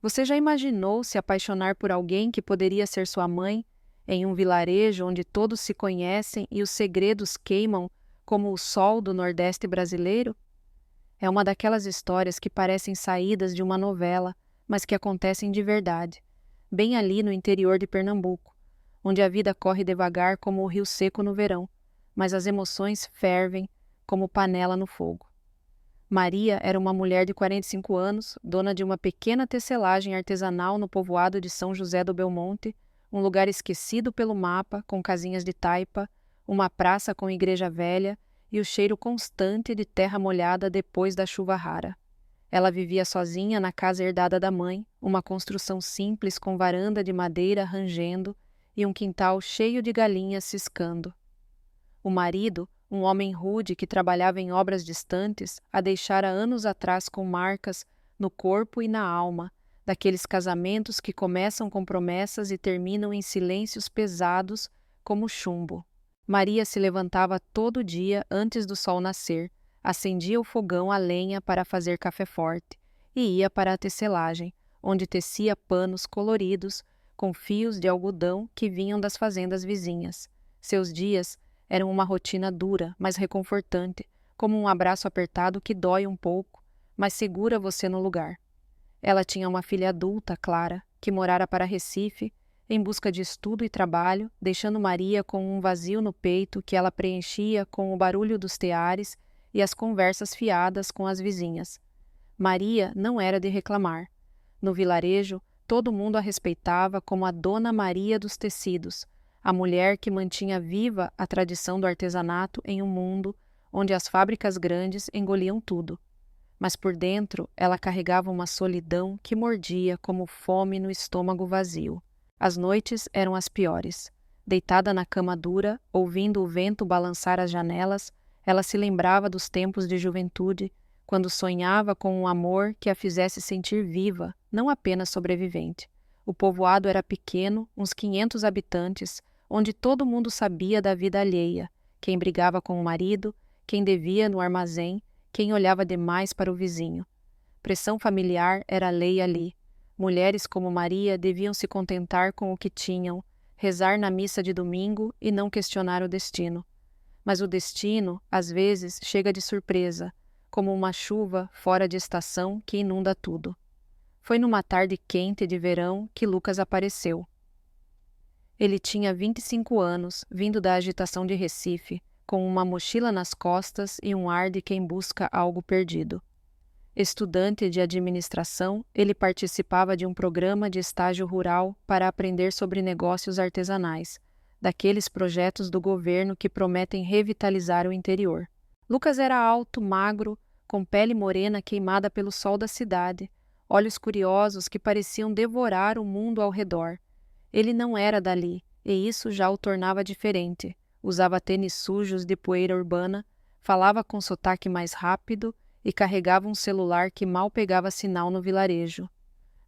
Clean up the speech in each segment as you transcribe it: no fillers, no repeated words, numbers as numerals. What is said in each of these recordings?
Você já imaginou se apaixonar por alguém que poderia ser sua mãe, em um vilarejo onde todos se conhecem e os segredos queimam como o sol do Nordeste brasileiro? É uma daquelas histórias que parecem saídas de uma novela, mas que acontecem de verdade, bem ali no interior de Pernambuco, onde a vida corre devagar como o rio seco no verão, mas as emoções fervem como panela no fogo. Maria era uma mulher de 45 anos, dona de uma pequena tecelagem artesanal no povoado de São José do Belmonte, um lugar esquecido pelo mapa, com casinhas de taipa, uma praça com igreja velha e o cheiro constante de terra molhada depois da chuva rara. Ela vivia sozinha na casa herdada da mãe, uma construção simples com varanda de madeira rangendo e um quintal cheio de galinhas ciscando. O marido, um homem rude que trabalhava em obras distantes, a deixara anos atrás com marcas no corpo e na alma, daqueles casamentos que começam com promessas e terminam em silêncios pesados como chumbo. Maria se levantava todo dia antes do sol nascer, acendia o fogão a lenha para fazer café forte e ia para a tecelagem, onde tecia panos coloridos com fios de algodão que vinham das fazendas vizinhas. Seus dias eram uma rotina dura, mas reconfortante, como um abraço apertado que dói um pouco, mas segura você no lugar. Ela tinha uma filha adulta, Clara, que morara para Recife, em busca de estudo e trabalho, deixando Maria com um vazio no peito que ela preenchia com o barulho dos teares e as conversas fiadas com as vizinhas. Maria não era de reclamar. No vilarejo, todo mundo a respeitava como a Dona Maria dos Tecidos, a mulher que mantinha viva a tradição do artesanato em um mundo onde as fábricas grandes engoliam tudo. Mas por dentro ela carregava uma solidão que mordia como fome no estômago vazio. As noites eram as piores. Deitada na cama dura, ouvindo o vento balançar as janelas, ela se lembrava dos tempos de juventude, quando sonhava com um amor que a fizesse sentir viva, não apenas sobrevivente. O povoado era pequeno, uns 500 habitantes, onde todo mundo sabia da vida alheia, quem brigava com o marido, quem devia no armazém, quem olhava demais para o vizinho. Pressão familiar era lei ali. Mulheres como Maria deviam se contentar com o que tinham, rezar na missa de domingo e não questionar o destino. Mas o destino, às vezes, chega de surpresa, como uma chuva fora de estação que inunda tudo. Foi numa tarde quente de verão que Lucas apareceu. Ele tinha 25 anos, vindo da agitação de Recife, com uma mochila nas costas e um ar de quem busca algo perdido. Estudante de administração, ele participava de um programa de estágio rural para aprender sobre negócios artesanais, daqueles projetos do governo que prometem revitalizar o interior. Lucas era alto, magro, com pele morena queimada pelo sol da cidade, olhos curiosos que pareciam devorar o mundo ao redor. Ele não era dali, e isso já o tornava diferente. Usava tênis sujos de poeira urbana, falava com sotaque mais rápido e carregava um celular que mal pegava sinal no vilarejo.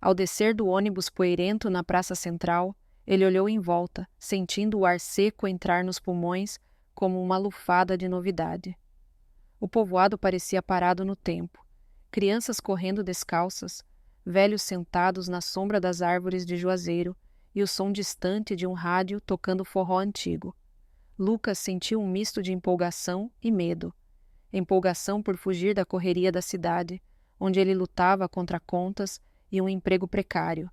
Ao descer do ônibus poeirento na praça central, ele olhou em volta, sentindo o ar seco entrar nos pulmões como uma lufada de novidade. O povoado parecia parado no tempo. Crianças correndo descalças, velhos sentados na sombra das árvores de juazeiro, e o som distante de um rádio tocando forró antigo. Lucas sentiu um misto de empolgação e medo. Empolgação por fugir da correria da cidade, onde ele lutava contra contas e um emprego precário.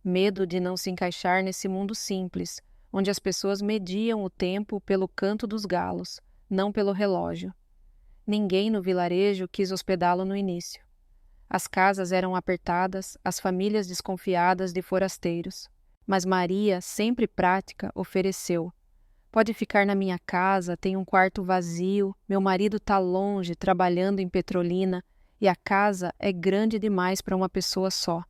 Medo de não se encaixar nesse mundo simples, onde as pessoas mediam o tempo pelo canto dos galos, não pelo relógio. Ninguém no vilarejo quis hospedá-lo no início. As casas eram apertadas, as famílias desconfiadas de forasteiros. Mas Maria, sempre prática, ofereceu. Pode ficar na minha casa, tem um quarto vazio, meu marido está longe, trabalhando em Petrolina, e a casa é grande demais para uma pessoa só.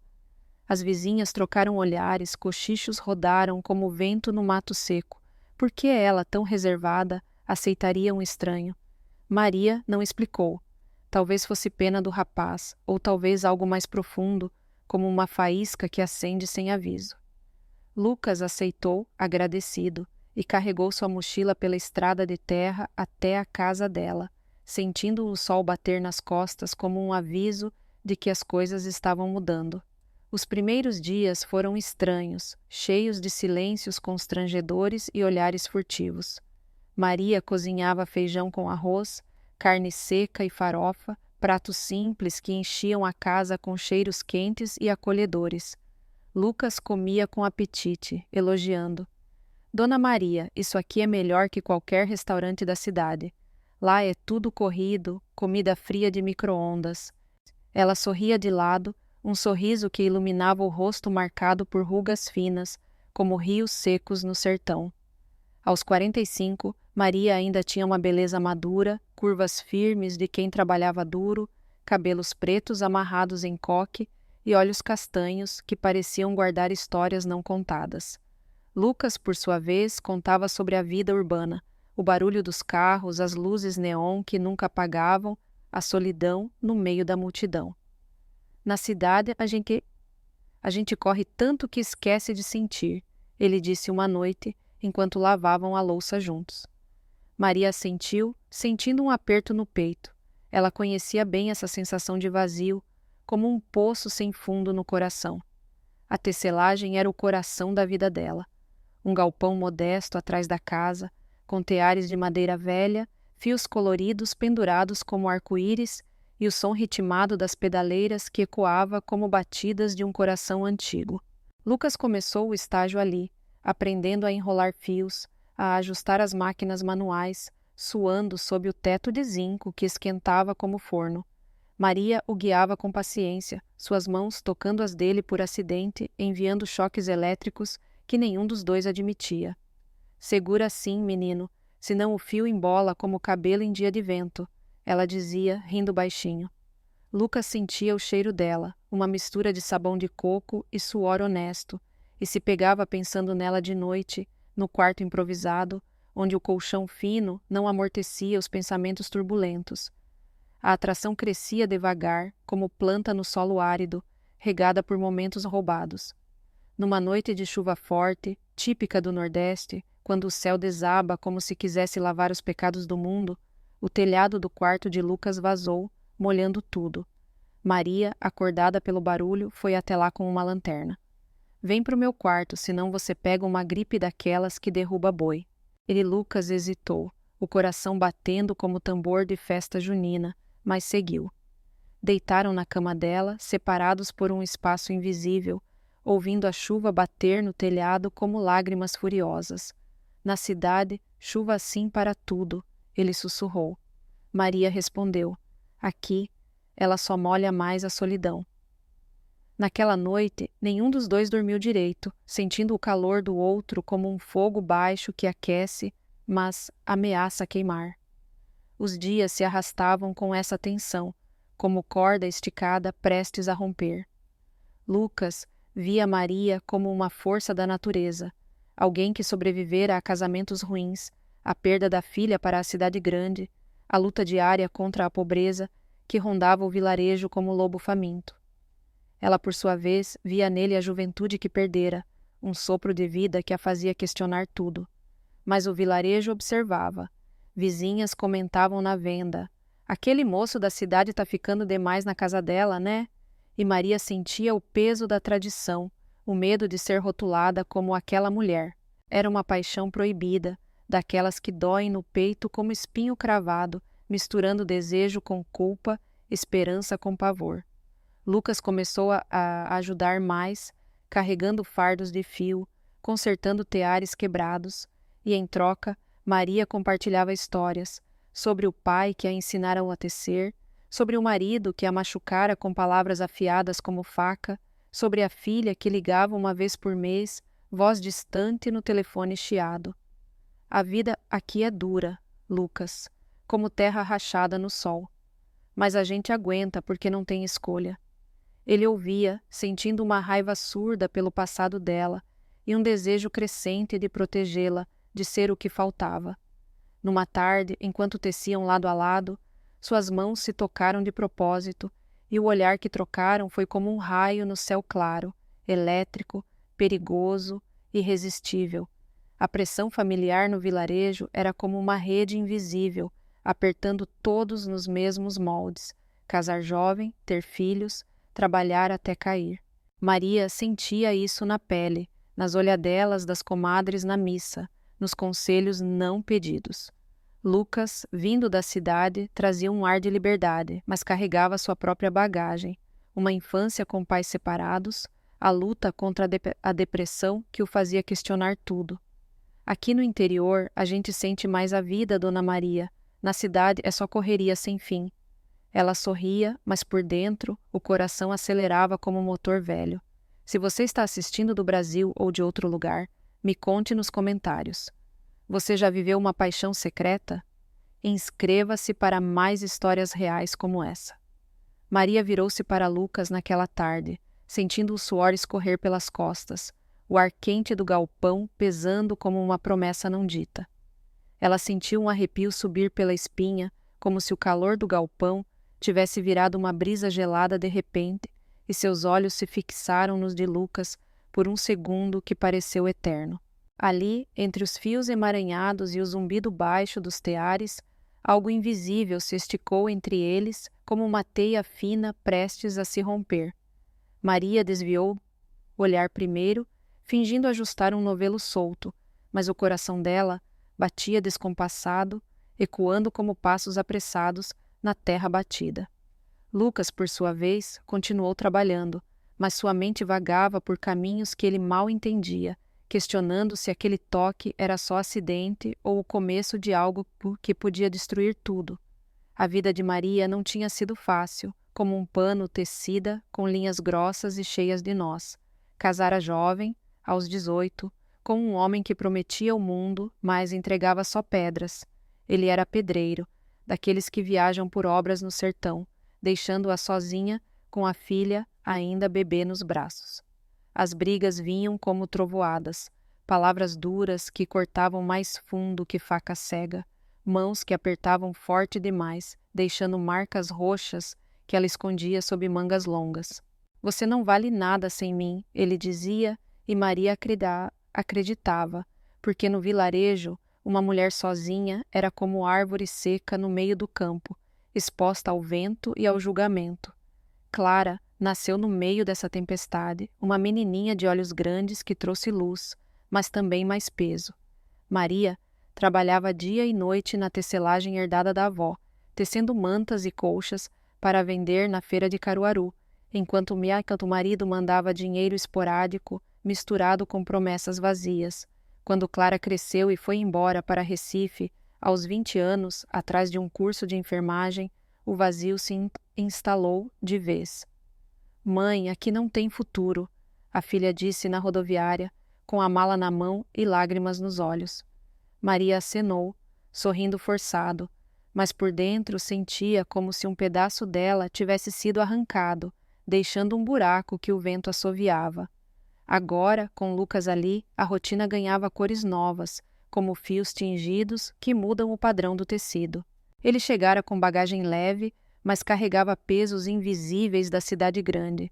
As vizinhas trocaram olhares, cochichos rodaram como o vento no mato seco. Por que ela, tão reservada, aceitaria um estranho? Maria não explicou. Talvez fosse pena do rapaz, ou talvez algo mais profundo, como uma faísca que acende sem aviso. Lucas aceitou, agradecido, e carregou sua mochila pela estrada de terra até a casa dela, sentindo o sol bater nas costas como um aviso de que as coisas estavam mudando. Os primeiros dias foram estranhos, cheios de silêncios constrangedores e olhares furtivos. Maria cozinhava feijão com arroz, carne seca e farofa, pratos simples que enchiam a casa com cheiros quentes e acolhedores. Lucas comia com apetite, elogiando. Dona Maria, isso aqui é melhor que qualquer restaurante da cidade. Lá é tudo corrido, comida fria de micro-ondas. Ela sorria de lado, um sorriso que iluminava o rosto marcado por rugas finas, como rios secos no sertão. Aos 45, Maria ainda tinha uma beleza madura, curvas firmes de quem trabalhava duro, cabelos pretos amarrados em coque e olhos castanhos que pareciam guardar histórias não contadas. Lucas, por sua vez, contava sobre a vida urbana, o barulho dos carros, as luzes neon que nunca apagavam, a solidão no meio da multidão. Na cidade, a gente corre tanto que esquece de sentir, ele disse uma noite, enquanto lavavam a louça juntos. Maria assentiu, sentindo um aperto no peito. Ela conhecia bem essa sensação de vazio, como um poço sem fundo no coração. A tecelagem era o coração da vida dela. Um galpão modesto atrás da casa, com teares de madeira velha, fios coloridos pendurados como arco-íris e o som ritmado das pedaleiras que ecoava como batidas de um coração antigo. Lucas começou o estágio ali, aprendendo a enrolar fios, a ajustar as máquinas manuais, suando sob o teto de zinco que esquentava como forno. Maria o guiava com paciência, suas mãos tocando as dele por acidente, enviando choques elétricos que nenhum dos dois admitia. Segura assim, menino, senão o fio embola como cabelo em dia de vento, ela dizia, rindo baixinho. Lucas sentia o cheiro dela, uma mistura de sabão de coco e suor honesto, e se pegava pensando nela de noite, no quarto improvisado, onde o colchão fino não amortecia os pensamentos turbulentos. A atração crescia devagar, como planta no solo árido, regada por momentos roubados. Numa noite de chuva forte, típica do Nordeste, quando o céu desaba como se quisesse lavar os pecados do mundo, o telhado do quarto de Lucas vazou, molhando tudo. Maria, acordada pelo barulho, foi até lá com uma lanterna. Vem pro meu quarto, senão você pega uma gripe daquelas que derruba boi. Lucas hesitou, o coração batendo como tambor de festa junina, mas seguiu. Deitaram na cama dela, separados por um espaço invisível, ouvindo a chuva bater no telhado como lágrimas furiosas. Na cidade, chuva assim para tudo, ele sussurrou. Maria respondeu. Aqui, ela só molha mais a solidão. Naquela noite, nenhum dos dois dormiu direito, sentindo o calor do outro como um fogo baixo que aquece, mas ameaça queimar. Os dias se arrastavam com essa tensão, como corda esticada prestes a romper. Lucas via Maria como uma força da natureza, alguém que sobrevivera a casamentos ruins, a perda da filha para a cidade grande, a luta diária contra a pobreza que rondava o vilarejo como lobo faminto. Ela, por sua vez, via nele a juventude que perdera, um sopro de vida que a fazia questionar tudo. Mas o vilarejo observava. Vizinhas comentavam na venda. Aquele moço da cidade tá ficando demais na casa dela, né? E Maria sentia o peso da tradição, o medo de ser rotulada como aquela mulher. Era uma paixão proibida, daquelas que doem no peito como espinho cravado, misturando desejo com culpa, esperança com pavor. Lucas começou a ajudar mais, carregando fardos de fio, consertando teares quebrados, e em troca, Maria compartilhava histórias sobre o pai que a ensinaram a tecer, sobre o marido que a machucara com palavras afiadas como faca, sobre a filha que ligava uma vez por mês, voz distante no telefone chiado. A vida aqui é dura, Lucas, como terra rachada no sol. Mas a gente aguenta porque não tem escolha. Ele ouvia, sentindo uma raiva surda pelo passado dela e um desejo crescente de protegê-la, de ser o que faltava. Numa tarde, enquanto teciam lado a lado, suas mãos se tocaram de propósito e o olhar que trocaram foi como um raio no céu claro, elétrico, perigoso, irresistível. A pressão familiar no vilarejo era como uma rede invisível, apertando todos nos mesmos moldes. Casar jovem, ter filhos, trabalhar até cair. Maria sentia isso na pele, nas olhadelas das comadres na missa, nos conselhos não pedidos. Lucas, vindo da cidade, trazia um ar de liberdade, mas carregava sua própria bagagem, uma infância com pais separados, a luta contra a depressão que o fazia questionar tudo. Aqui no interior, a gente sente mais a vida, Dona Maria. Na cidade é só correria sem fim. Ela sorria, mas por dentro, o coração acelerava como um motor velho. Se você está assistindo do Brasil ou de outro lugar, me conte nos comentários. Você já viveu uma paixão secreta? Inscreva-se para mais histórias reais como essa. Maria virou-se para Lucas naquela tarde, sentindo o suor escorrer pelas costas, o ar quente do galpão pesando como uma promessa não dita. Ela sentiu um arrepio subir pela espinha, como se o calor do galpão tivesse virado uma brisa gelada de repente, e seus olhos se fixaram nos de Lucas por um segundo que pareceu eterno. Ali, entre os fios emaranhados e o zumbido baixo dos teares, algo invisível se esticou entre eles como uma teia fina prestes a se romper. Maria desviou o olhar primeiro, fingindo ajustar um novelo solto, mas o coração dela batia descompassado, ecoando como passos apressados na terra batida. Lucas, por sua vez, continuou trabalhando, mas sua mente vagava por caminhos que ele mal entendia, questionando se aquele toque era só acidente ou o começo de algo que podia destruir tudo. A vida de Maria não tinha sido fácil, como um pano tecida com linhas grossas e cheias de nós. Casara jovem, aos 18, com um homem que prometia o mundo, mas entregava só pedras. Ele era pedreiro, daqueles que viajam por obras no sertão, deixando-a sozinha com a filha ainda bebê nos braços. As brigas vinham como trovoadas, palavras duras que cortavam mais fundo que faca cega, mãos que apertavam forte demais, deixando marcas roxas que ela escondia sob mangas longas. Você não vale nada sem mim, ele dizia, e Maria acreditava, porque no vilarejo, uma mulher sozinha era como árvore seca no meio do campo, exposta ao vento e ao julgamento. Clara nasceu no meio dessa tempestade, uma menininha de olhos grandes que trouxe luz, mas também mais peso. Maria trabalhava dia e noite na tecelagem herdada da avó, tecendo mantas e colchas para vender na feira de Caruaru, enquanto o marido mandava dinheiro esporádico misturado com promessas vazias. Quando Clara cresceu e foi embora para Recife, aos 20 anos, atrás de um curso de enfermagem, o vazio se instalou de vez. Mãe, aqui não tem futuro, a filha disse na rodoviária, com a mala na mão e lágrimas nos olhos. Maria acenou, sorrindo forçado, mas por dentro sentia como se um pedaço dela tivesse sido arrancado, deixando um buraco que o vento assoviava. Agora, com Lucas ali, a rotina ganhava cores novas, como fios tingidos que mudam o padrão do tecido. Ele chegara com bagagem leve, mas carregava pesos invisíveis da cidade grande.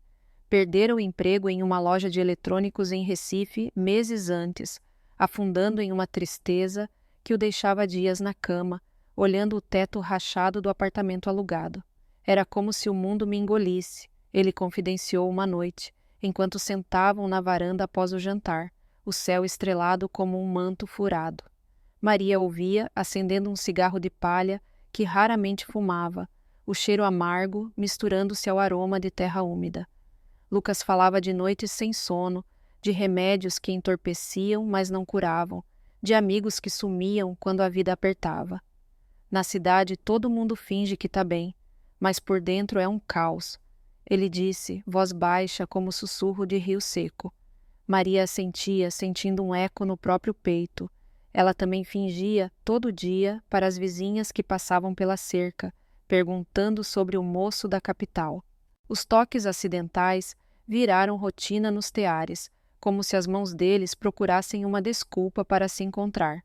Perdera o emprego em uma loja de eletrônicos em Recife meses antes, afundando em uma tristeza que o deixava dias na cama, olhando o teto rachado do apartamento alugado. Era como se o mundo me engolisse, ele confidenciou uma noite, enquanto sentavam na varanda após o jantar, o céu estrelado como um manto furado. Maria ouvia, acendendo um cigarro de palha que raramente fumava, o cheiro amargo misturando-se ao aroma de terra úmida. Lucas falava de noites sem sono, de remédios que entorpeciam, mas não curavam, de amigos que sumiam quando a vida apertava. Na cidade todo mundo finge que está bem, mas por dentro é um caos. Ele disse, voz baixa como sussurro de rio seco. Maria assentia, sentindo um eco no próprio peito. Ela também fingia, todo dia, para as vizinhas que passavam pela cerca, perguntando sobre o moço da capital. Os toques acidentais viraram rotina nos teares, como se as mãos deles procurassem uma desculpa para se encontrar.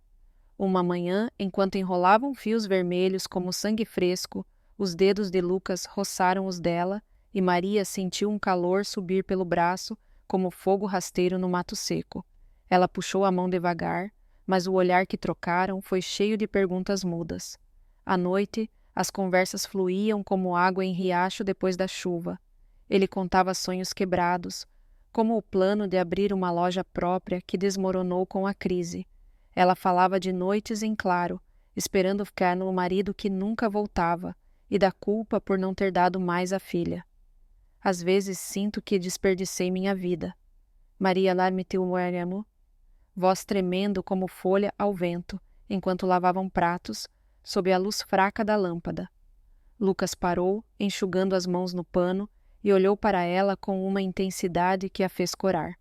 Uma manhã, enquanto enrolavam fios vermelhos como sangue fresco, os dedos de Lucas roçaram os dela e Maria sentiu um calor subir pelo braço como fogo rasteiro no mato seco. Ela puxou a mão devagar, mas o olhar que trocaram foi cheio de perguntas mudas. À noite, as conversas fluíam como água em riacho depois da chuva. Ele contava sonhos quebrados, como o plano de abrir uma loja própria que desmoronou com a crise. Ela falava de noites em claro, esperando ficar no marido que nunca voltava, e da culpa por não ter dado mais à filha. Às vezes sinto que desperdicei minha vida. Maria Larmitiu-Moeremo, voz tremendo como folha ao vento, enquanto lavavam pratos, sob a luz fraca da lâmpada. Lucas parou, enxugando as mãos no pano, e olhou para ela com uma intensidade que a fez corar.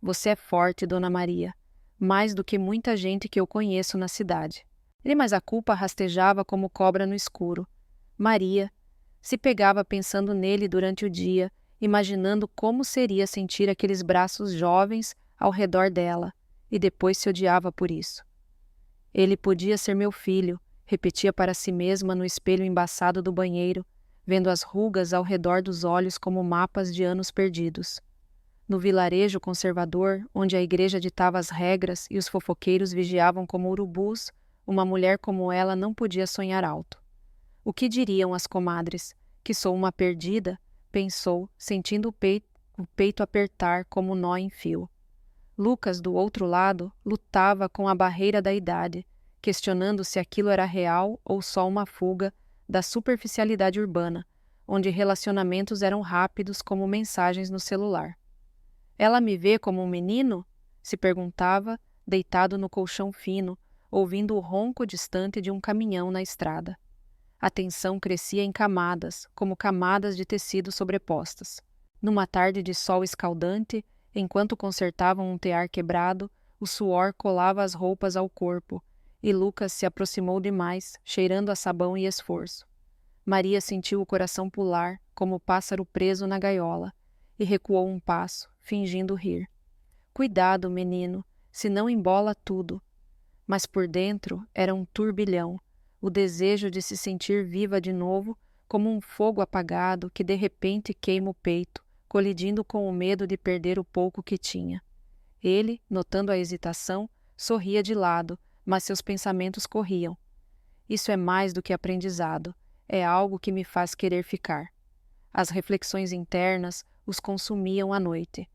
Você é forte, Dona Maria, mais do que muita gente que eu conheço na cidade. Mas a culpa rastejava como cobra no escuro. Maria se pegava pensando nele durante o dia, imaginando como seria sentir aqueles braços jovens ao redor dela, e depois se odiava por isso. Ele podia ser meu filho, repetia para si mesma no espelho embaçado do banheiro, vendo as rugas ao redor dos olhos como mapas de anos perdidos. No vilarejo conservador, onde a igreja ditava as regras e os fofoqueiros vigiavam como urubus, uma mulher como ela não podia sonhar alto. O que diriam as comadres? Que sou uma perdida? Pensou, sentindo o peito apertar como nó em fio. Lucas, do outro lado, lutava com a barreira da idade, questionando se aquilo era real ou só uma fuga da superficialidade urbana, onde relacionamentos eram rápidos como mensagens no celular. Ela me vê como um menino? Se perguntava, deitado no colchão fino, ouvindo o ronco distante de um caminhão na estrada. A tensão crescia em camadas, como camadas de tecido sobrepostas. Numa tarde de sol escaldante, enquanto consertavam um tear quebrado, o suor colava as roupas ao corpo, e Lucas se aproximou demais, cheirando a sabão e esforço. Maria sentiu o coração pular, como o pássaro preso na gaiola, e recuou um passo, fingindo rir. Cuidado, menino, senão embola tudo. Mas por dentro era um turbilhão, o desejo de se sentir viva de novo, como um fogo apagado que de repente queima o peito, colidindo com o medo de perder o pouco que tinha. Ele, notando a hesitação, sorria de lado, mas seus pensamentos corriam. Isso é mais do que aprendizado, é algo que me faz querer ficar. As reflexões internas os consumiam à noite.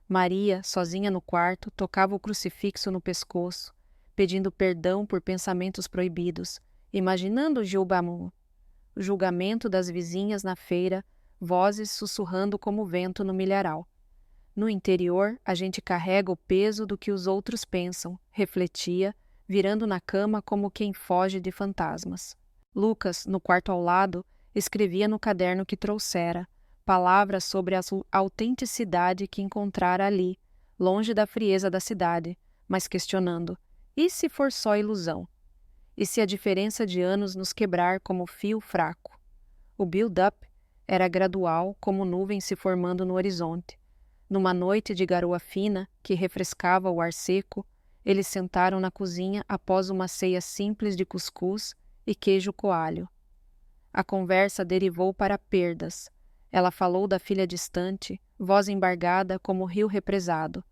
Maria, sozinha no quarto, tocava o crucifixo no pescoço, pedindo perdão por pensamentos proibidos, imaginando o julgamento das vizinhas na feira, vozes sussurrando como vento no milharal. No interior, a gente carrega o peso do que os outros pensam, refletia, virando na cama como quem foge de fantasmas. Lucas, no quarto ao lado, escrevia no caderno que trouxera, palavras sobre a autenticidade que encontrara ali, longe da frieza da cidade, mas questionando: e se for só ilusão? E se a diferença de anos nos quebrar como fio fraco? O build-up era gradual, como nuvens se formando no horizonte. Numa noite de garoa fina, que refrescava o ar seco, eles sentaram na cozinha após uma ceia simples de cuscuz e queijo coalho. A conversa derivou para perdas. Ela falou da filha distante, voz embargada como rio represado.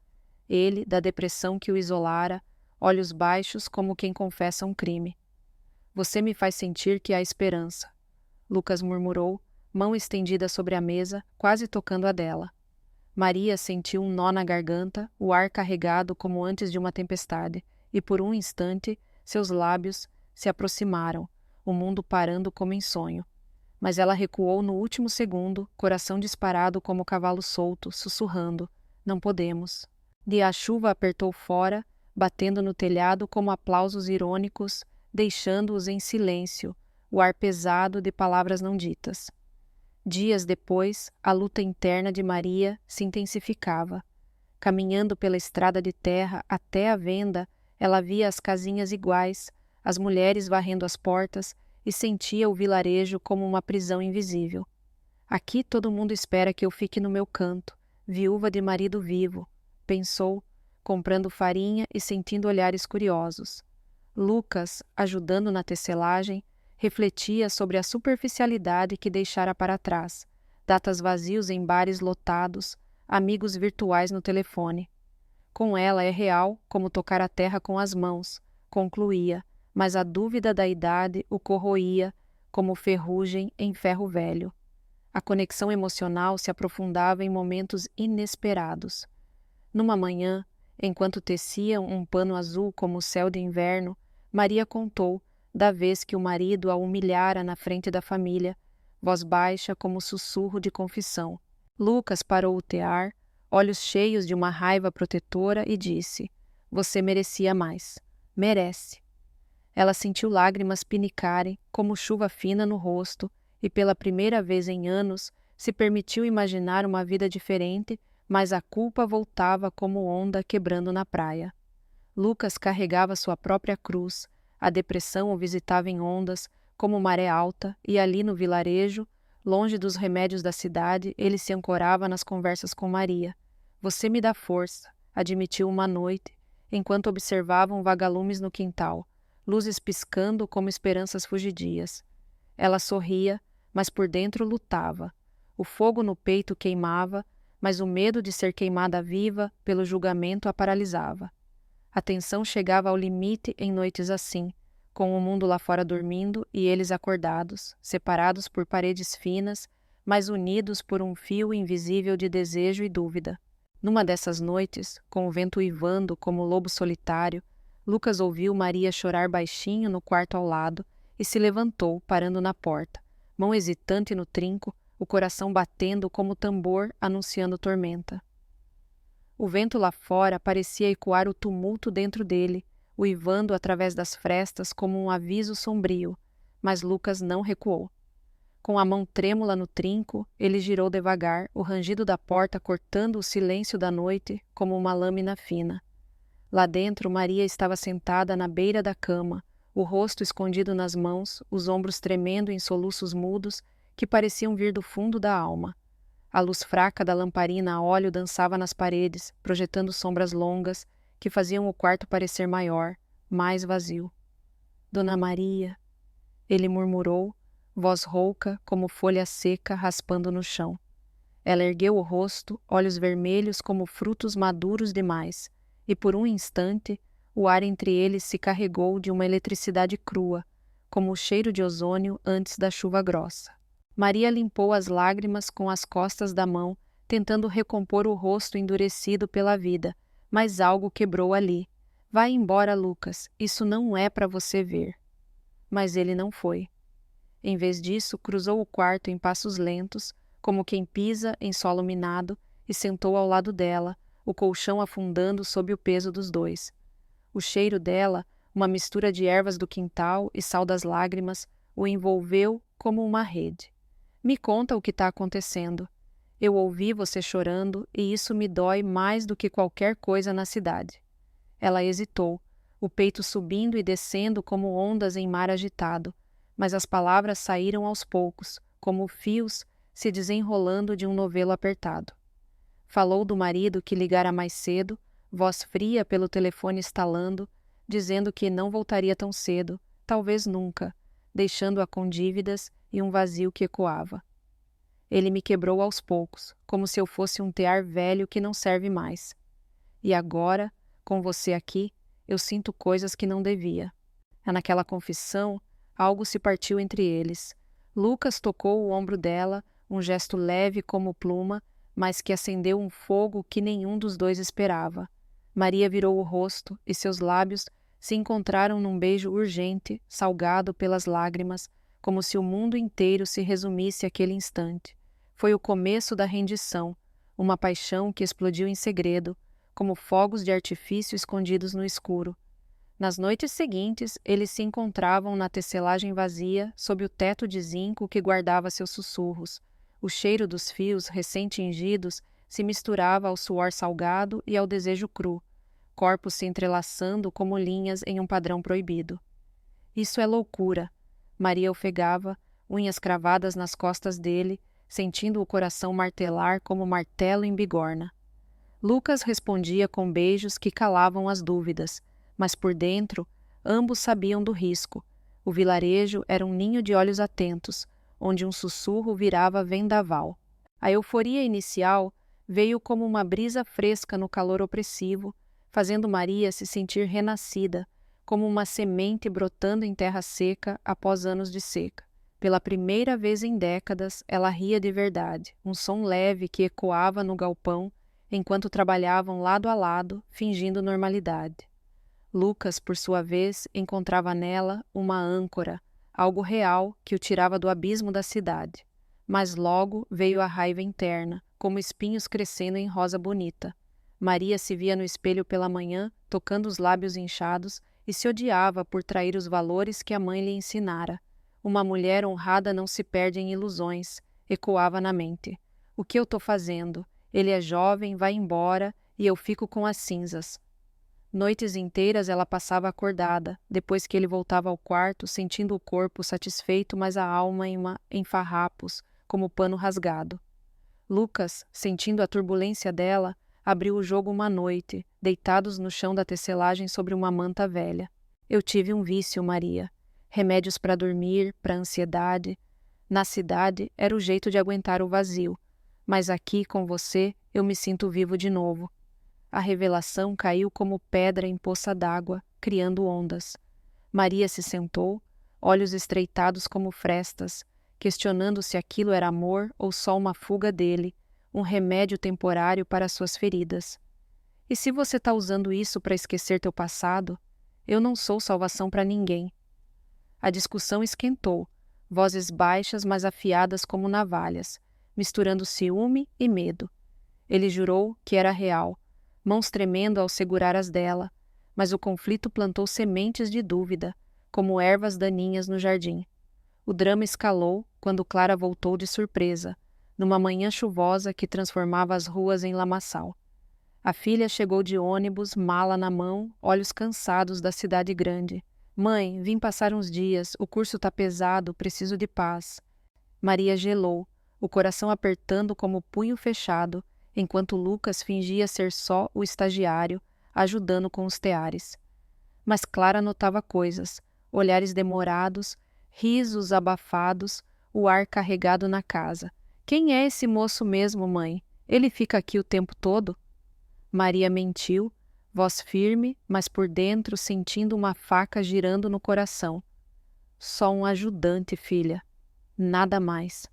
Ele, da depressão que o isolara, olhos baixos como quem confessa um crime. Você me faz sentir que há esperança, Lucas murmurou, mão estendida sobre a mesa, quase tocando a dela. Maria sentiu um nó na garganta, o ar carregado como antes de uma tempestade, e por um instante seus lábios se aproximaram, o mundo parando como em sonho. Mas ela recuou no último segundo, coração disparado como cavalo solto, sussurrando: não podemos. E a chuva apertou fora, batendo no telhado como aplausos irônicos, deixando-os em silêncio, o ar pesado de palavras não ditas. Dias depois, a luta interna de Maria se intensificava. Caminhando pela estrada de terra até a venda, ela via as casinhas iguais, as mulheres varrendo as portas, e sentia o vilarejo como uma prisão invisível. Aqui todo mundo espera que eu fique no meu canto, viúva de marido vivo, pensou, comprando farinha e sentindo olhares curiosos. Lucas, ajudando na tecelagem, refletia sobre a superficialidade que deixara para trás, datas vazios em bares lotados, amigos virtuais no telefone. Com ela é real como tocar a terra com as mãos, concluía, mas a dúvida da idade o corroía como ferrugem em ferro velho. A conexão emocional se aprofundava em momentos inesperados. Numa manhã, enquanto teciam um pano azul como o céu de inverno, Maria contou da vez que o marido a humilhara na frente da família, voz baixa como sussurro de confissão. Lucas parou o tear, olhos cheios de uma raiva protetora, e disse: "Você merecia mais. Merece." Ela sentiu lágrimas pinicarem como chuva fina no rosto e, pela primeira vez em anos, se permitiu imaginar uma vida diferente, mas a culpa voltava como onda quebrando na praia. Lucas carregava sua própria cruz, a depressão o visitava em ondas, como maré alta, e ali no vilarejo, longe dos remédios da cidade, ele se ancorava nas conversas com Maria. "Você me dá força", admitiu uma noite, enquanto observavam vagalumes no quintal, luzes piscando como esperanças fugidias. Ela sorria, mas por dentro lutava. O fogo no peito queimava, mas o medo de ser queimada viva pelo julgamento a paralisava. A tensão chegava ao limite em noites assim, com o mundo lá fora dormindo e eles acordados, separados por paredes finas, mas unidos por um fio invisível de desejo e dúvida. Numa dessas noites, com o vento uivando como lobo solitário, Lucas ouviu Maria chorar baixinho no quarto ao lado e se levantou, parando na porta, mão hesitante no trinco, o coração batendo como tambor anunciando tormenta. O vento lá fora parecia ecoar o tumulto dentro dele, uivando através das frestas como um aviso sombrio, mas Lucas não recuou. Com a mão trêmula no trinco, ele girou devagar, o rangido da porta cortando o silêncio da noite como uma lâmina fina. Lá dentro, Maria estava sentada na beira da cama, o rosto escondido nas mãos, os ombros tremendo em soluços mudos que pareciam vir do fundo da alma. A luz fraca da lamparina a óleo dançava nas paredes, projetando sombras longas que faziam o quarto parecer maior, mais vazio. "Dona Maria", ele murmurou, voz rouca como folha seca raspando no chão. Ela ergueu o rosto, olhos vermelhos como frutos maduros demais, e por um instante o ar entre eles se carregou de uma eletricidade crua, como o cheiro de ozônio antes da chuva grossa. Maria limpou as lágrimas com as costas da mão, tentando recompor o rosto endurecido pela vida, mas algo quebrou ali. "Vai embora, Lucas, isso não é para você ver." Mas ele não foi. Em vez disso, cruzou o quarto em passos lentos, como quem pisa em solo minado, e sentou ao lado dela, o colchão afundando sob o peso dos dois. O cheiro dela, uma mistura de ervas do quintal e sal das lágrimas, o envolveu como uma rede. "Me conta o que está acontecendo. Eu ouvi você chorando e isso me dói mais do que qualquer coisa na cidade." Ela hesitou, o peito subindo e descendo como ondas em mar agitado, mas as palavras saíram aos poucos, como fios se desenrolando de um novelo apertado. Falou do marido que ligara mais cedo, voz fria pelo telefone estalando, dizendo que não voltaria tão cedo, talvez nunca, deixando-a com dívidas e um vazio que ecoava. "Ele me quebrou aos poucos, como se eu fosse um tear velho que não serve mais. E agora, com você aqui, eu sinto coisas que não devia." Naquela confissão, algo se partiu entre eles. Lucas tocou o ombro dela, um gesto leve como pluma, mas que acendeu um fogo que nenhum dos dois esperava. Maria virou o rosto e seus lábios se encontraram num beijo urgente, salgado pelas lágrimas, como se o mundo inteiro se resumisse àquele instante. Foi o começo da rendição, uma paixão que explodiu em segredo, como fogos de artifício escondidos no escuro. Nas noites seguintes, eles se encontravam na tecelagem vazia, sob o teto de zinco que guardava seus sussurros. O cheiro dos fios recém-tingidos se misturava ao suor salgado e ao desejo cru, corpos se entrelaçando como linhas em um padrão proibido. "Isso é loucura", Maria ofegava, unhas cravadas nas costas dele, sentindo o coração martelar como martelo em bigorna. Lucas respondia com beijos que calavam as dúvidas, mas por dentro, ambos sabiam do risco. O vilarejo era um ninho de olhos atentos, onde um sussurro virava vendaval. A euforia inicial veio como uma brisa fresca no calor opressivo, fazendo Maria se sentir renascida, como uma semente brotando em terra seca após anos de seca. Pela primeira vez em décadas, ela ria de verdade, um som leve que ecoava no galpão enquanto trabalhavam lado a lado, fingindo normalidade. Lucas, por sua vez, encontrava nela uma âncora, algo real que o tirava do abismo da cidade. Mas logo veio a raiva interna, como espinhos crescendo em rosa bonita. Maria se via no espelho pela manhã, tocando os lábios inchados, e se odiava por trair os valores que a mãe lhe ensinara. Uma mulher honrada não se perde em ilusões, ecoava na mente. O que eu tô fazendo? Ele é jovem, vai embora, e eu fico com as cinzas. Noites inteiras ela passava acordada, depois que ele voltava ao quarto, sentindo o corpo satisfeito, mas a alma em farrapos, como pano rasgado. Lucas, sentindo a turbulência dela, abriu o jogo uma noite, deitados no chão da tecelagem sobre uma manta velha. Eu tive um vício, Maria. Remédios para dormir, para ansiedade. Na cidade era o jeito de aguentar o vazio, mas aqui com você eu me sinto vivo de novo. A revelação caiu como pedra em poça d'água, criando ondas. Maria se sentou, olhos estreitados como frestas, questionando se aquilo era amor ou só uma fuga dele, um remédio temporário para suas feridas. E se você está usando isso para esquecer teu passado? Eu não sou salvação para ninguém. A discussão esquentou, vozes baixas mas afiadas como navalhas, misturando ciúme e medo. Ele jurou que era real, mãos tremendo ao segurar as dela, mas o conflito plantou sementes de dúvida, como ervas daninhas no jardim. O drama escalou quando Clara voltou de surpresa, numa manhã chuvosa que transformava as ruas em lamaçal. A filha chegou de ônibus, mala na mão, olhos cansados da cidade grande. Mãe, vim passar uns dias, o curso tá pesado, preciso de paz. Maria gelou, o coração apertando como punho fechado, enquanto Lucas fingia ser só o estagiário, ajudando com os teares. Mas Clara notava coisas, olhares demorados, risos abafados, o ar carregado na casa. Quem é esse moço mesmo, mãe? Ele fica aqui o tempo todo? Maria mentiu, voz firme, mas por dentro sentindo uma faca girando no coração. Só um ajudante, filha. Nada mais.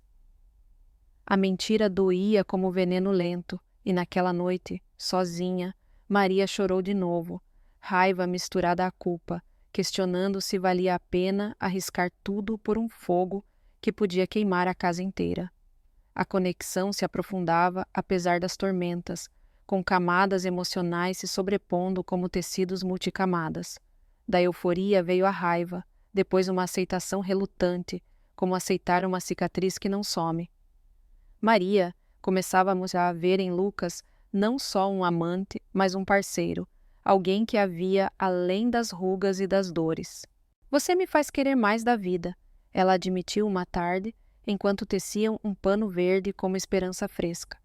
A mentira doía como veneno lento, e naquela noite, sozinha, Maria chorou de novo, raiva misturada à culpa, questionando se valia a pena arriscar tudo por um fogo que podia queimar a casa inteira. A conexão se aprofundava apesar das tormentas, com camadas emocionais se sobrepondo como tecidos multicamadas. Da euforia veio a raiva, depois uma aceitação relutante, como aceitar uma cicatriz que não some. Maria começava a ver em Lucas não só um amante, mas um parceiro, alguém que a via além das rugas e das dores. Você me faz querer mais da vida, ela admitiu uma tarde, enquanto teciam um pano verde como esperança fresca.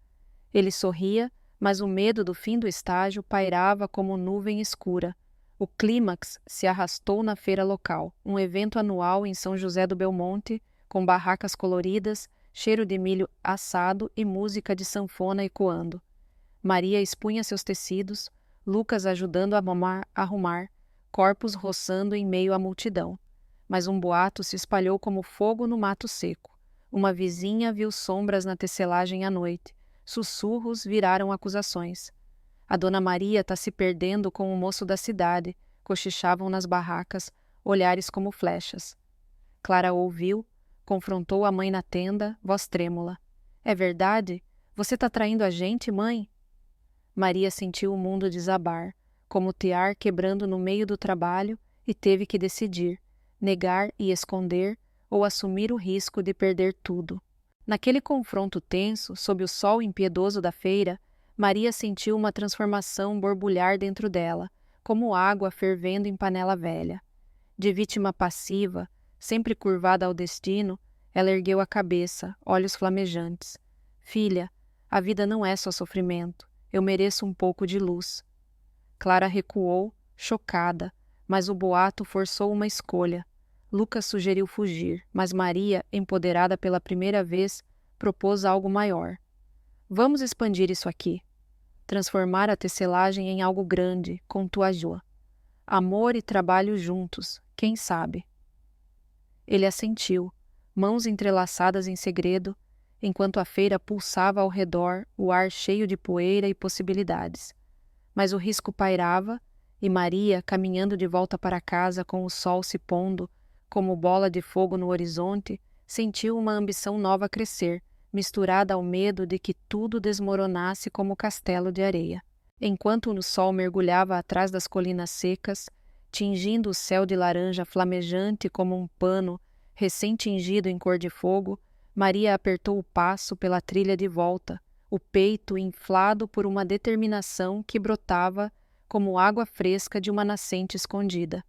Ele sorria, mas o medo do fim do estágio pairava como nuvem escura. O clímax se arrastou na feira local, um evento anual em São José do Belmonte, com barracas coloridas, cheiro de milho assado e música de sanfona ecoando. Maria expunha seus tecidos, Lucas ajudando a arrumar, corpos roçando em meio à multidão. Mas um boato se espalhou como fogo no mato seco. Uma vizinha viu sombras na tecelagem à noite. Sussurros viraram acusações. A dona Maria está se perdendo com o moço da cidade, cochichavam nas barracas, olhares como flechas. Clara ouviu, confrontou a mãe na tenda, voz trêmula. É verdade? Você está traindo a gente, mãe? Maria sentiu o mundo desabar, como o tear quebrando no meio do trabalho, e teve que decidir, negar e esconder, ou assumir o risco de perder tudo. Naquele confronto tenso, sob o sol impiedoso da feira, Maria sentiu uma transformação borbulhar dentro dela, como água fervendo em panela velha. De vítima passiva, sempre curvada ao destino, ela ergueu a cabeça, olhos flamejantes. Filha, a vida não é só sofrimento. Eu mereço um pouco de luz. Clara recuou, chocada, mas o boato forçou uma escolha. Lucas sugeriu fugir, mas Maria, empoderada pela primeira vez, propôs algo maior. Vamos expandir isso aqui. Transformar a tecelagem em algo grande, contagiou. Amor e trabalho juntos, quem sabe? Ele assentiu, mãos entrelaçadas em segredo, enquanto a feira pulsava ao redor, o ar cheio de poeira e possibilidades. Mas o risco pairava, e Maria, caminhando de volta para casa com o sol se pondo, como bola de fogo no horizonte, sentiu uma ambição nova crescer, misturada ao medo de que tudo desmoronasse como castelo de areia. Enquanto o sol mergulhava atrás das colinas secas, tingindo o céu de laranja flamejante como um pano recém-tingido em cor de fogo, Maria apertou o passo pela trilha de volta, o peito inflado por uma determinação que brotava como água fresca de uma nascente escondida.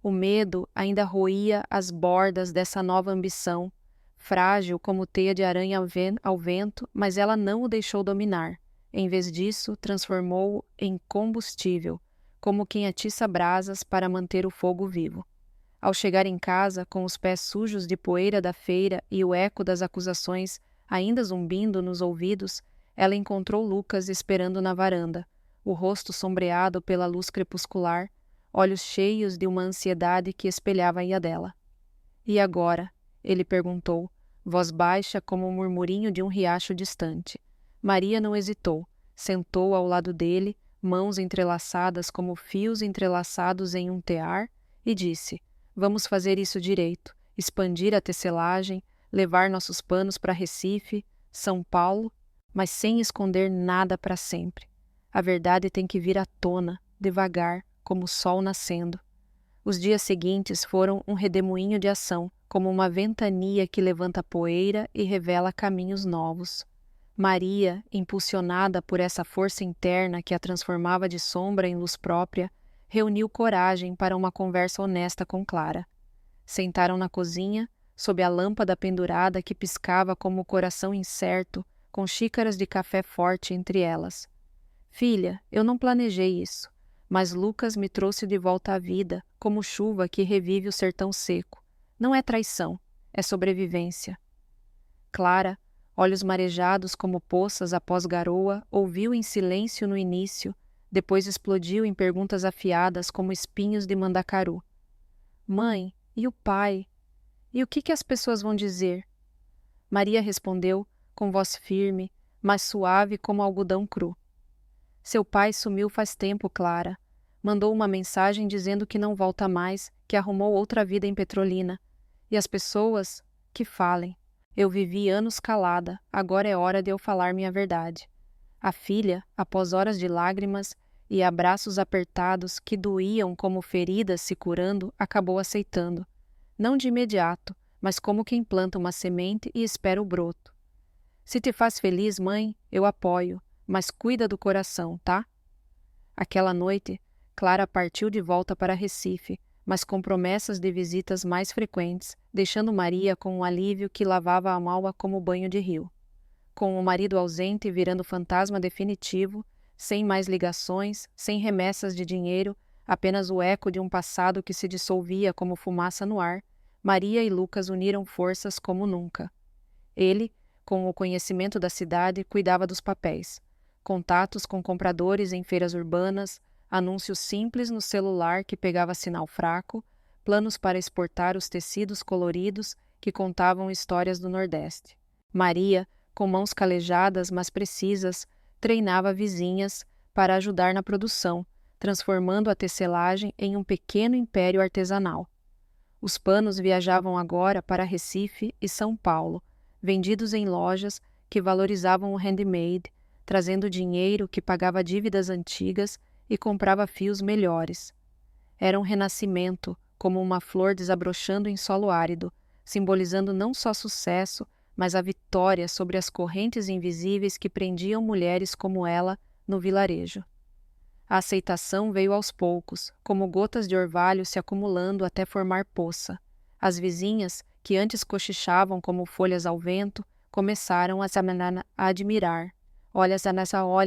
O medo ainda roía as bordas dessa nova ambição, frágil como teia de aranha ao vento, mas ela não o deixou dominar. Em vez disso, transformou-o em combustível, como quem atiça brasas para manter o fogo vivo. Ao chegar em casa, com os pés sujos de poeira da feira e o eco das acusações ainda zumbindo nos ouvidos, ela encontrou Lucas esperando na varanda, o rosto sombreado pela luz crepuscular, olhos cheios de uma ansiedade que espelhava a dela. E agora? Ele perguntou, voz baixa como o murmurinho de um riacho distante. Maria não hesitou, sentou ao lado dele, mãos entrelaçadas como fios entrelaçados em um tear, e disse: vamos fazer isso direito, expandir a tecelagem, levar nossos panos para Recife, São Paulo, mas sem esconder nada para sempre. A verdade tem que vir à tona, devagar, como o sol nascendo. Os dias seguintes foram um redemoinho de ação, como uma ventania que levanta poeira e revela caminhos novos. Maria, impulsionada por essa força interna que a transformava de sombra em luz própria, reuniu coragem para uma conversa honesta com Clara. Sentaram na cozinha, sob a lâmpada pendurada que piscava como o coração incerto, com xícaras de café forte entre elas. Filha, eu não planejei isso, mas Lucas me trouxe de volta à vida, como chuva que revive o sertão seco. Não é traição, é sobrevivência. Clara, olhos marejados como poças após garoa, ouviu em silêncio no início, depois explodiu em perguntas afiadas como espinhos de mandacaru. Mãe, e o pai? E o que as pessoas vão dizer? Maria respondeu, com voz firme, mas suave como algodão cru. Seu pai sumiu faz tempo, Clara. Mandou uma mensagem dizendo que não volta mais, que arrumou outra vida em Petrolina. E as pessoas, que falem. Eu vivi anos calada, agora é hora de eu falar minha verdade. A filha, após horas de lágrimas e abraços apertados que doíam como feridas se curando, acabou aceitando. Não de imediato, mas como quem planta uma semente e espera o broto. Se te faz feliz, mãe, eu apoio, mas cuida do coração, tá? Aquela noite, Clara partiu de volta para Recife, mas com promessas de visitas mais frequentes, deixando Maria com um alívio que lavava a alma como banho de rio. Com o marido ausente virando fantasma definitivo, sem mais ligações, sem remessas de dinheiro, apenas o eco de um passado que se dissolvia como fumaça no ar, Maria e Lucas uniram forças como nunca. Ele, com o conhecimento da cidade, cuidava dos papéis. Contatos com compradores em feiras urbanas, anúncios simples no celular que pegava sinal fraco, planos para exportar os tecidos coloridos que contavam histórias do Nordeste. Maria, com mãos calejadas mas precisas, treinava vizinhas para ajudar na produção, transformando a tecelagem em um pequeno império artesanal. Os panos viajavam agora para Recife e São Paulo, vendidos em lojas que valorizavam o handmade, trazendo dinheiro que pagava dívidas antigas e comprava fios melhores. Era um renascimento, como uma flor desabrochando em solo árido, simbolizando não só sucesso, mas a vitória sobre as correntes invisíveis que prendiam mulheres como ela no vilarejo. A aceitação veio aos poucos, como gotas de orvalho se acumulando até formar poça. As vizinhas, que antes cochichavam como folhas ao vento, começaram a admirar. Olha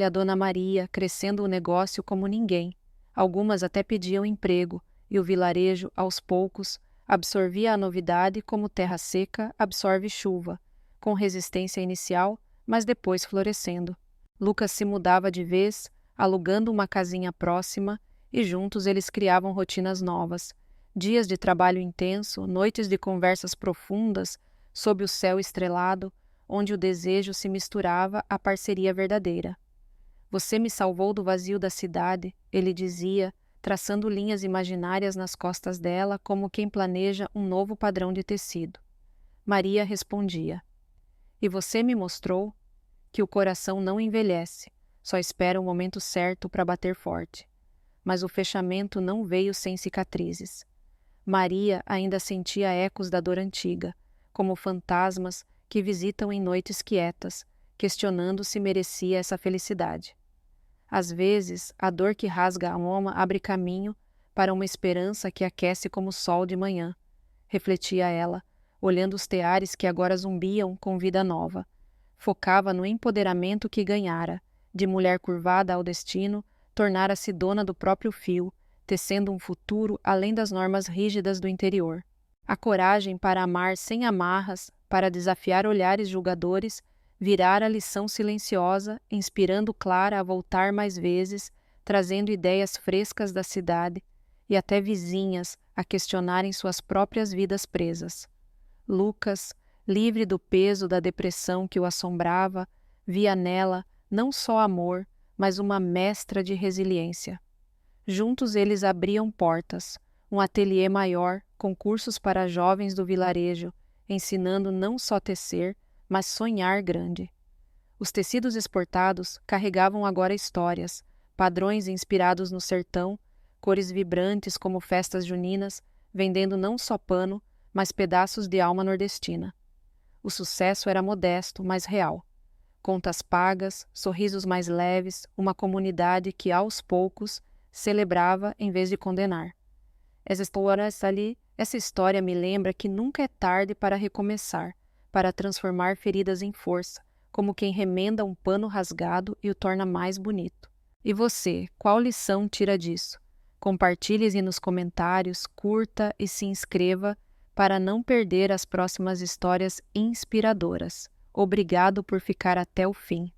a Dona Maria, crescendo o negócio como ninguém. Algumas até pediam emprego, e o vilarejo, aos poucos, absorvia a novidade como terra seca absorve chuva, com resistência inicial, mas depois florescendo. Lucas se mudava de vez, alugando uma casinha próxima, e juntos eles criavam rotinas novas. Dias de trabalho intenso, noites de conversas profundas, sob o céu estrelado, onde o desejo se misturava à parceria verdadeira. Você me salvou do vazio da cidade, ele dizia, traçando linhas imaginárias nas costas dela como quem planeja um novo padrão de tecido. Maria respondia: E você me mostrou que o coração não envelhece, só espera o momento certo para bater forte. Mas o fechamento não veio sem cicatrizes. Maria ainda sentia ecos da dor antiga, como fantasmas que visitam em noites quietas, questionando se merecia essa felicidade. Às vezes, a dor que rasga a alma abre caminho para uma esperança que aquece como o sol de manhã, refletia ela, olhando os teares que agora zumbiam com vida nova. Focava no empoderamento que ganhara, de mulher curvada ao destino, tornara-se dona do próprio fio, tecendo um futuro além das normas rígidas do interior. A coragem para amar sem amarras, para desafiar olhares julgadores, virara lição silenciosa, inspirando Clara a voltar mais vezes, trazendo ideias frescas da cidade e até vizinhas a questionarem suas próprias vidas presas. Lucas, livre do peso da depressão que o assombrava, via nela não só amor, mas uma mestra de resiliência. Juntos eles abriam portas, um ateliê maior, com cursos para jovens do vilarejo, ensinando não só tecer, mas sonhar grande. Os tecidos exportados carregavam agora histórias, padrões inspirados no sertão, cores vibrantes como festas juninas, vendendo não só pano, mas pedaços de alma nordestina. O sucesso era modesto, mas real. Contas pagas, sorrisos mais leves, uma comunidade que, aos poucos, celebrava em vez de condenar. Essa história me lembra que nunca é tarde para recomeçar, para transformar feridas em força, como quem remenda um pano rasgado e o torna mais bonito. E você, qual lição tira disso? Compartilhe nos comentários, curta e se inscreva para não perder as próximas histórias inspiradoras. Obrigado por ficar até o fim.